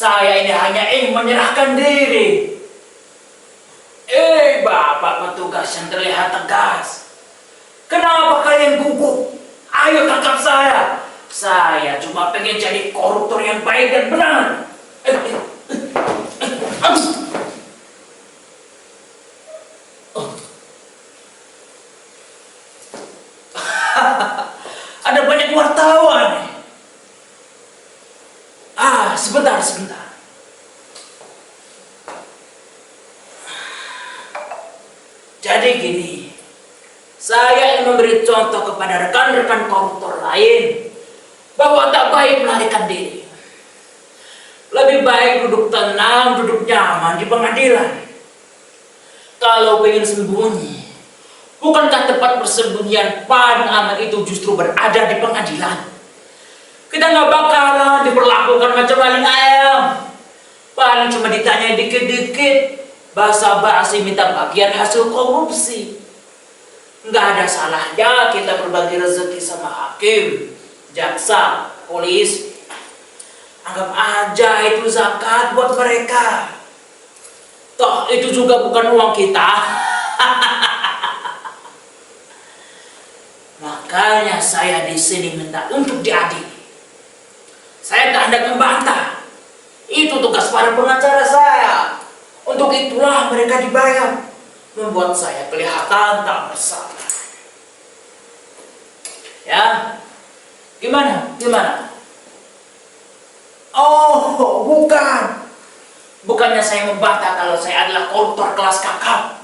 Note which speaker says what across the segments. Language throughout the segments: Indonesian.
Speaker 1: Saya ini hanya ingin menyerahkan diri. Bapak petugas yang terlihat tegas. Kenapa kalian gugup? Ayo tangkap saya. Saya cuma pengen jadi koruptor yang baik dan benar. Ada banyak wartawan. Sebentar. Jadi gini, saya ingin memberi contoh kepada rekan-rekan koruptor lain bahwa tak baik melarikan diri. Lebih baik duduk tenang, duduk nyaman di pengadilan. Kalau ingin sembunyi, bukankah tempat persembunyian paling aman itu justru berada di pengadilan? Kita nggak bakalan diperlakukan macam maling ayam. Paling cuma ditanya dikit-dikit, basa-basi minta bagian hasil korupsi. Nggak ada salahnya kita berbagi rezeki sama hakim, jaksa, polis. Anggap aja itu zakat buat mereka. Toh itu juga bukan uang kita. Makanya saya di sini minta untuk diadili. Saya tak hendak membantah. Itu tugas para pengacara saya. Untuk itulah mereka dibayar, membuat saya kelihatan tak bersalah. Ya, gimana? Oh, bukannya saya membantah kalau saya adalah koruptor kelas kakap.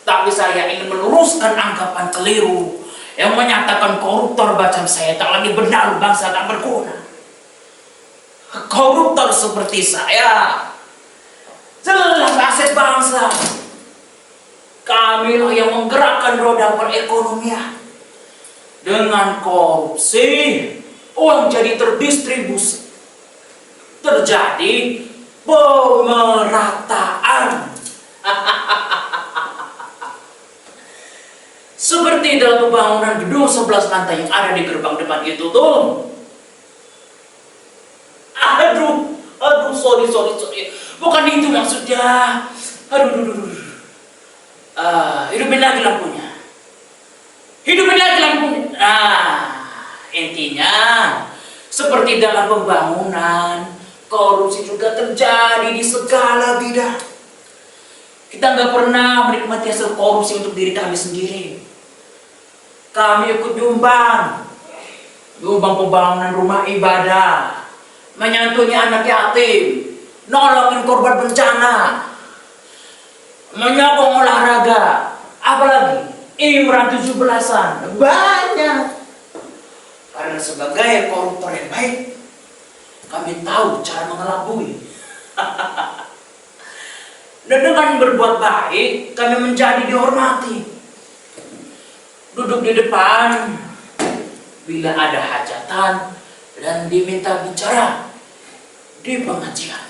Speaker 1: Tapi saya ingin meluruskan anggapan keliru yang menyatakan koruptor macam saya tak lagi benar, bangsa tak berguna. Koruptor seperti saya jelas aset bangsa. Kamilah yang menggerakkan roda perekonomian. Dengan korupsi, uang jadi terdistribusi. Terjadi pemerataan. Seperti dalam pembangunan gedung 11 lantai yang ada di gerbang depan itu tuh. Aduh, sorry. Bukan itu maksudnya. Aduh. Hidupin lagi lampunya. Intinya seperti dalam pembangunan, korupsi juga terjadi di segala bidang. Kita nggak pernah menikmati hasil korupsi untuk diri kami sendiri. Kami ikut nyumbang pembangunan rumah ibadah, menyantuni anak yatim, nolongin korban bencana, menyokong olahraga, apalagi iuran 17-an, banyak. Karena sebagai koruptor yang baik, kami tahu cara mengelabui. Dan dengan berbuat baik, kami menjadi dihormati. Duduk di depan bila ada hajatan dan diminta bicara di pengajian.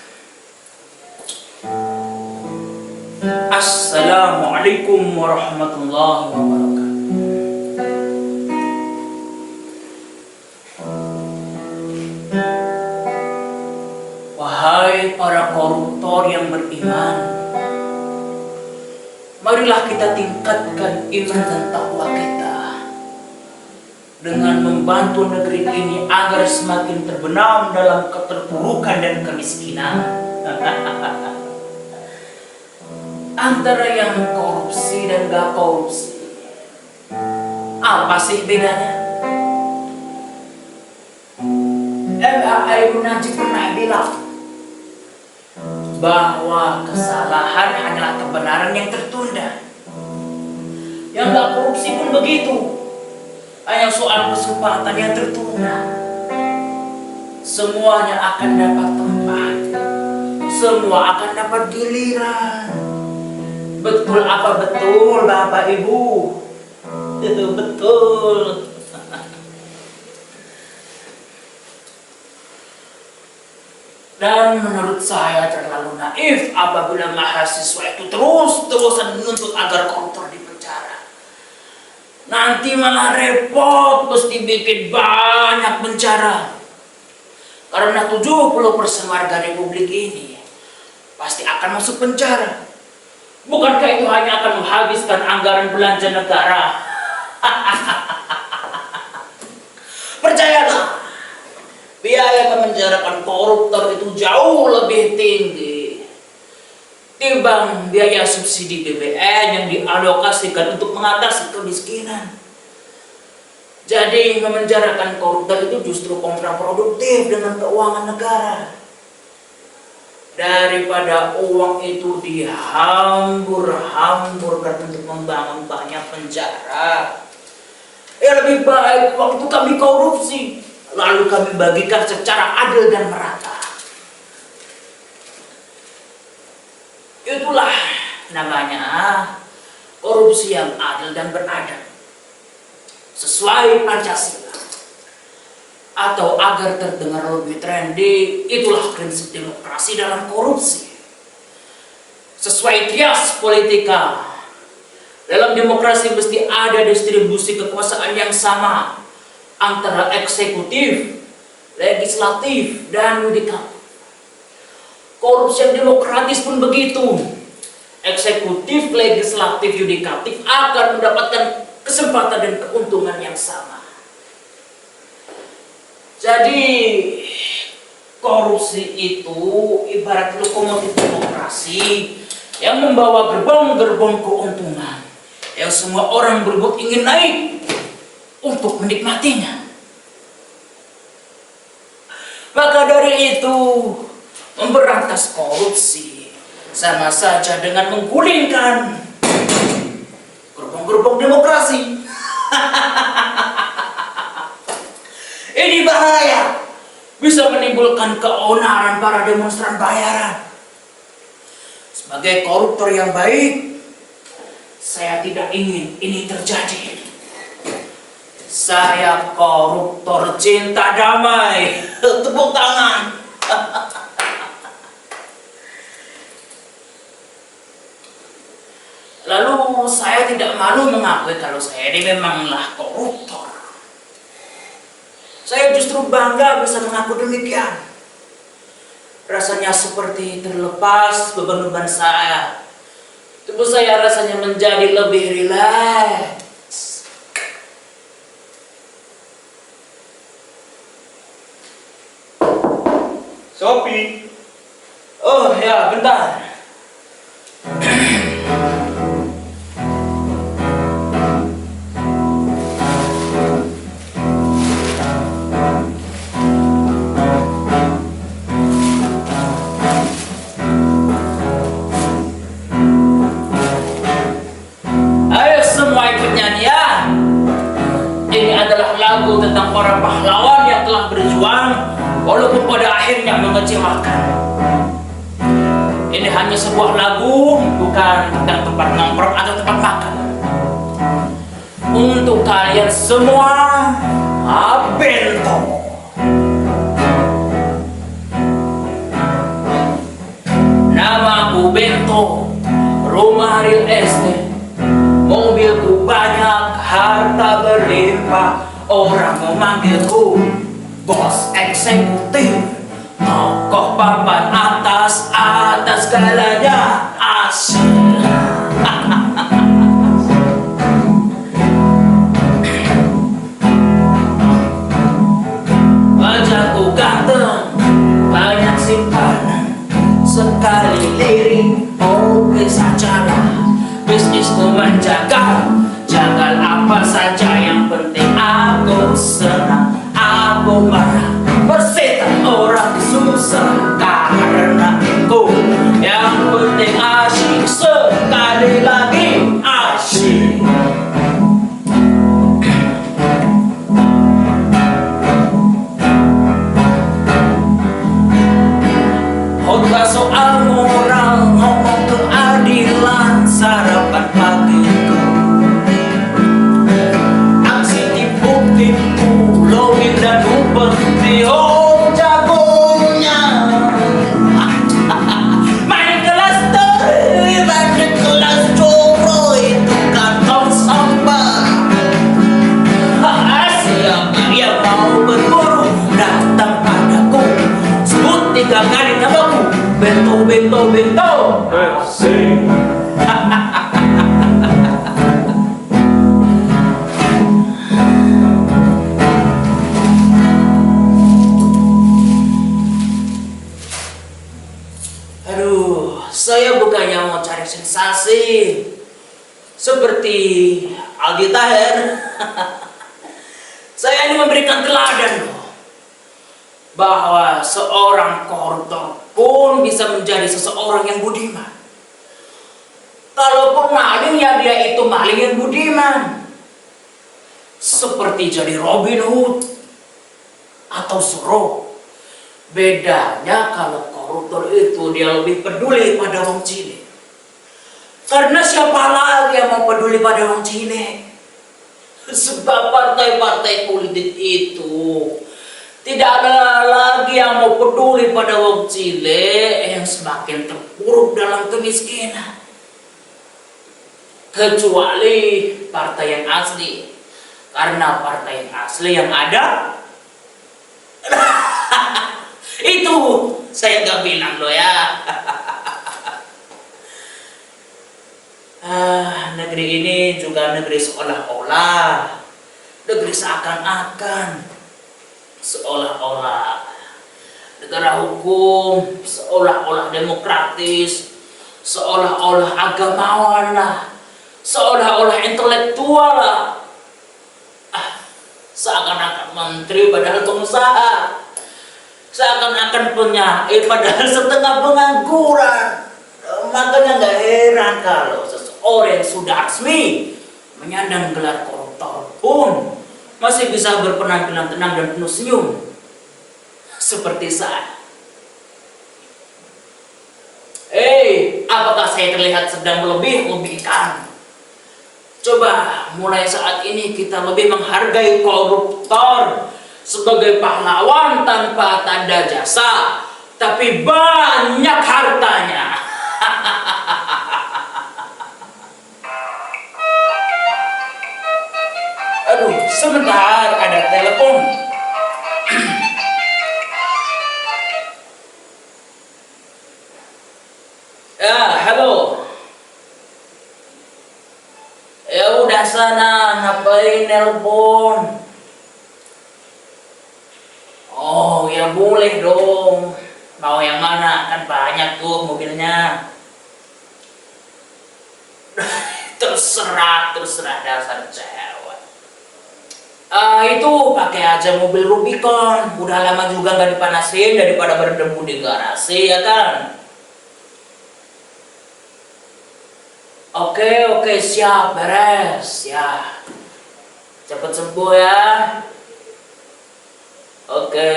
Speaker 1: Assalamualaikum warahmatullahi wabarakatuh. Wahai para koruptor yang beriman, marilah kita tingkatkan iman dan takwa kita dengan membantu negeri ini agar semakin terbenam dalam keterpurukan dan kemiskinan. Antara yang korupsi dan gak korupsi, apa sih bedanya? Ibnu Najib pernah bilang bahwa kesalahan hanyalah kebenaran yang tertunda. Yang gak korupsi pun begitu, hanya soal kesempatan yang tertunda. Semuanya akan dapat tempat, semua akan dapat giliran. Betul apa betul Bapak Ibu? Itu betul. Dan menurut saya terlalu naif apabila mahasiswa itu terus-terusan menuntut agar koruptor dipenjara. Nanti malah repot, mesti bikin banyak penjara. Karena 70% warga Republik ini pasti akan masuk penjara. Bukankah itu hanya akan menghabiskan anggaran belanja negara? Percayalah, biaya memenjarakan koruptor itu jauh lebih tinggi timbang biaya subsidi BBM yang dialokasikan untuk mengatasi kemiskinan. Jadi memenjarakan koruptor itu justru kontraproduktif dengan keuangan negara. Daripada uang itu dihambur-hamburkan untuk membangun banyak penjara, ya lebih baik uang itu kami korupsi, lalu kami bagikan secara adil dan merata. Itulah namanya korupsi yang adil dan beradab, sesuai Pancasila. Atau agar terdengar lebih trendy, itulah prinsip demokrasi dalam korupsi. Sesuai kias politika, dalam demokrasi mesti ada distribusi kekuasaan yang sama antara eksekutif, legislatif, dan yudikatif. Korupsi yang demokratis pun begitu. Eksekutif, legislatif, yudikatif akan mendapatkan kesempatan dan keuntungan yang sama. Jadi korupsi itu ibarat lokomotif demokrasi yang membawa gerbong-gerbong keuntungan yang semua orang berebut ingin naik untuk menikmatinya. Maka dari itu, memberantas korupsi sama saja dengan menggulingkan gerbong-gerbong demokrasi. Ini bahaya, bisa menimbulkan keonaran para demonstran bayaran. Sebagai koruptor yang baik, saya tidak ingin ini terjadi. Saya koruptor cinta damai. Tepuk tangan. Lalu saya tidak malu mengakui kalau saya ini memanglah koruptor. Saya justru bangga bisa mengaku demikian. Rasanya seperti terlepas beban-beban saya. Tubuh saya rasanya menjadi lebih rileks.
Speaker 2: Sophie.
Speaker 1: Oh ya, bentar. Lagu tentang para pahlawan yang telah berjuang walaupun pada akhirnya mengecewakan. Ini hanya sebuah lagu, bukan tentang tempat nongkrong atau tempat makan. Untuk kalian semua, Bento. Namaku Bento, rumah real estate, mobilku banyak, harta berlimpah. Orang memanggilku bos eksekutif, tokoh papan atas segalanya, asyik. Wajahku ganteng, banyak simpanan, sekali lirik, oke sajalah. Bisnisku menjaga, jagal apa saja, yang penting aku senang, aku marah, persetan orang susah karena aku. Yang penting asyik, sekali lagi asyik. Khotbah soal moral, ngomong keadilan, sarapan pagiku. Aksi tipu-tipu, logik dan uber digagalin namaku. Bento, bento, bento.
Speaker 2: Asik.
Speaker 1: Aduh, saya bukannya mau cari sensasi seperti Aldi Taher. Saya ini memberikan teladan loh, bahwa seorang koruptor pun bisa menjadi seseorang yang budiman. Kalaupun maling, ya dia itu maling yang budiman. Seperti jadi Robin Hood atau Zoro. Bedanya kalau koruptor itu dia lebih peduli pada wong cilik. Karena siapa lagi yang mau peduli pada wong cilik? Sebab partai-partai politik itu tidak ada lagi yang mau peduli pada wong cilik yang semakin terpuruk dalam kemiskinan. Kecuali partai yang asli. Karena partai yang asli yang ada itu saya gak bilang loh ya. Negeri ini juga negeri seolah-olah, negeri seakan-akan, seolah-olah negara hukum, seolah-olah demokratis, seolah-olah agamawan lah, seolah-olah intelektual lah. Seakan-akan menteri padahal pengusaha, seakan-akan penyair padahal setengah pengangguran. Makanya gak heran kalau seseorang yang sudah resmi menyandang gelar koruptor pun masih bisa berpenampilan tenang dan penuh senyum seperti saya. Apakah saya terlihat sedang melebih-lebihkan? Coba mulai saat ini kita lebih menghargai koruptor sebagai pahlawan tanpa tanda jasa, tapi banyak hartanya. Aduh, sebentar ada telepon. Ya, halo. Ya udah sana, ngapain nelpon? Oh ya boleh dong. Mau yang mana? Kan banyak tuh mobilnya. Terserah dasar cewek. Itu pakai aja mobil Rubicon. Udah lama juga nggak dipanasin daripada berdebu di garasi ya kan. Oke, siap, beres ya. Cepet sembuh ya. Oke.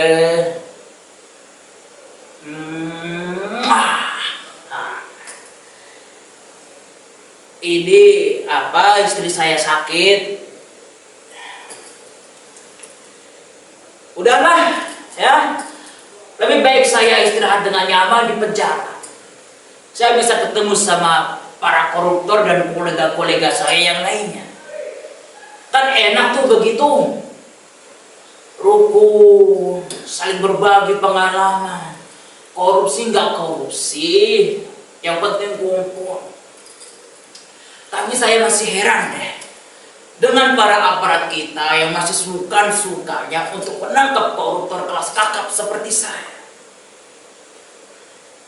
Speaker 1: Ini apa, istri saya sakit. Udahlah ya. Lebih baik saya istirahat dengan nyaman di penjara. Saya bisa ketemu sama para koruptor dan kolega-kolega saya yang lainnya. Kan enak tuh begitu. Rukun, saling berbagi pengalaman. Korupsi nggak korupsi, yang penting kumpul. Tapi saya masih heran deh dengan para aparat kita yang masih sukanya untuk menangkap koruptor kelas kakap seperti saya.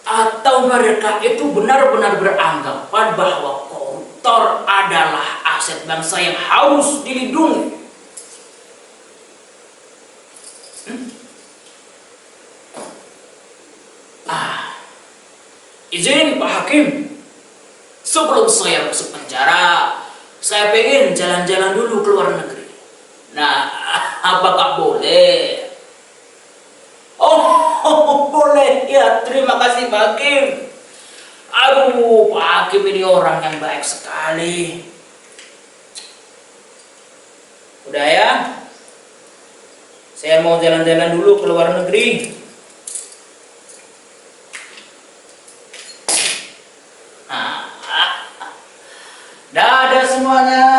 Speaker 1: Atau mereka itu benar-benar beranggapan bahwa koruptor adalah aset bangsa yang harus dilindungi. Izin Pak Hakim, sebelum saya masuk penjara, saya pengen jalan-jalan dulu ke luar negeri. Nah, apakah boleh? Oh, boleh ya. Terima kasih Pak Hakim. Aduh, Pak Hakim ini orang yang baik sekali. Udah ya, saya mau jalan-jalan dulu ke luar negeri. Dadah semuanya.